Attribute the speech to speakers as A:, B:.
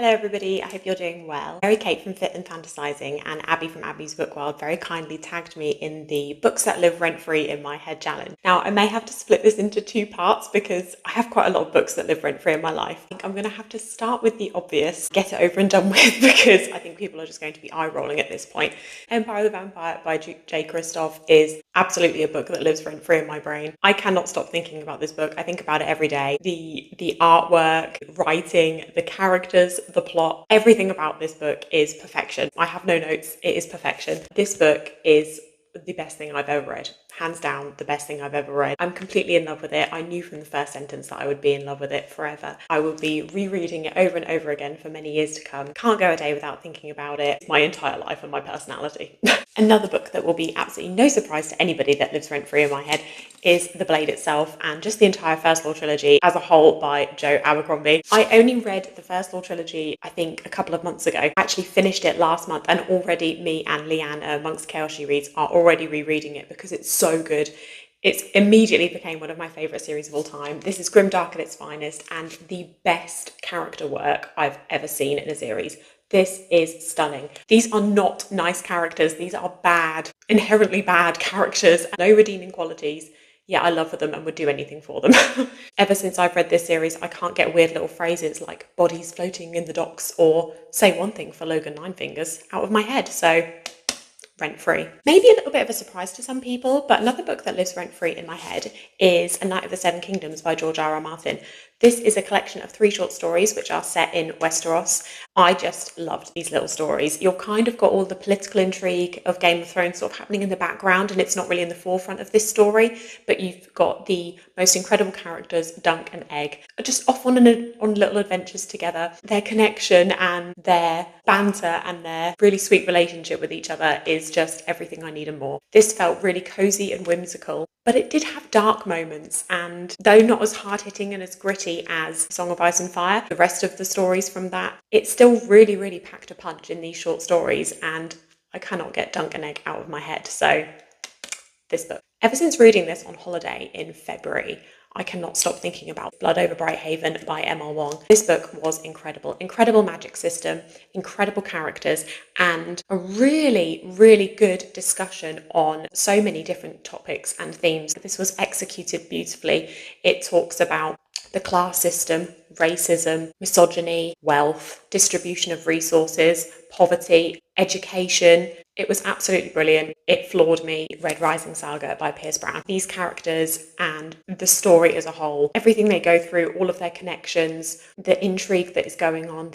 A: Hello everybody, I hope you're doing well. Mary Kate from Fit and Fantasizing and Abby from Abby's Book World very kindly tagged me in the Books That Live Rent-Free in My Head challenge. Now, I may have to split this into two parts because I have quite a lot of books that live rent-free in my life. I think I'm going to have to start with the obvious, get it over and done with, because I think people are just going to be eye-rolling at this point. Empire of the Vampire by Jay Kristoff is absolutely a book that lives rent-free in my brain. I cannot stop thinking about this book. I think about it every day. The artwork, writing, the characters, the plot, everything about this book is perfection. I have no notes. It is perfection. This book is the best thing I've ever read. Hands down, the best thing I've ever read. I'm completely in love with it. I knew from the first sentence that I would be in love with it forever. I will be rereading it over and over again for many years to come. Can't go a day without thinking about it. It's my entire life and my personality. Another book that will be absolutely no surprise to anybody that lives rent-free in my head is The Blade itself, and just the entire First Law trilogy as a whole by Joe Abercrombie. I only read the First Law trilogy, I think, a couple of months ago. I actually finished it last month, and already me and Leanne, amongst Chaos She Reads, are already rereading it because it's so good. It immediately became one of my favourite series of all time. This is grimdark at its finest and the best character work I've ever seen in a series. This is stunning. These are not nice characters. These are bad, inherently bad characters. No redeeming qualities. Yeah, I love them and would do anything for them. Ever since I've read this series, I can't get weird little phrases like bodies floating in the docks or say one thing for Logan Ninefingers out of my head. So rent-free. Maybe a little bit of a surprise to some people, but another book that lives rent-free in my head is A Knight of the Seven Kingdoms by George R.R. Martin. This is a collection of 3 short stories which are set in Westeros. I just loved these little stories. You've kind of got all the political intrigue of Game of Thrones sort of happening in the background, and it's not really in the forefront of this story, but you've got the most incredible characters, Dunk and Egg, just off on little adventures together. Their connection and their banter and their really sweet relationship with each other is just everything I need and more. This felt really cozy and whimsical, but it did have dark moments, and though not as hard-hitting and as gritty as Song of Ice and Fire, the rest of the stories from that, it still really packed a punch in these short stories, and I cannot get Dunk and Egg out of my head. So this book. Ever since reading this on holiday in February, I cannot stop thinking about Blood Over Brighthaven by M.R. Wong. This book was incredible. Incredible magic system, incredible characters, and a really good discussion on so many different topics and themes. This was executed beautifully. It talks about the class system, racism, misogyny, wealth, distribution of resources, poverty, education. It was absolutely brilliant. It floored me. Red Rising Saga by Pierce Brown. These characters and the story as a whole, everything they go through, all of their connections, the intrigue that is going on,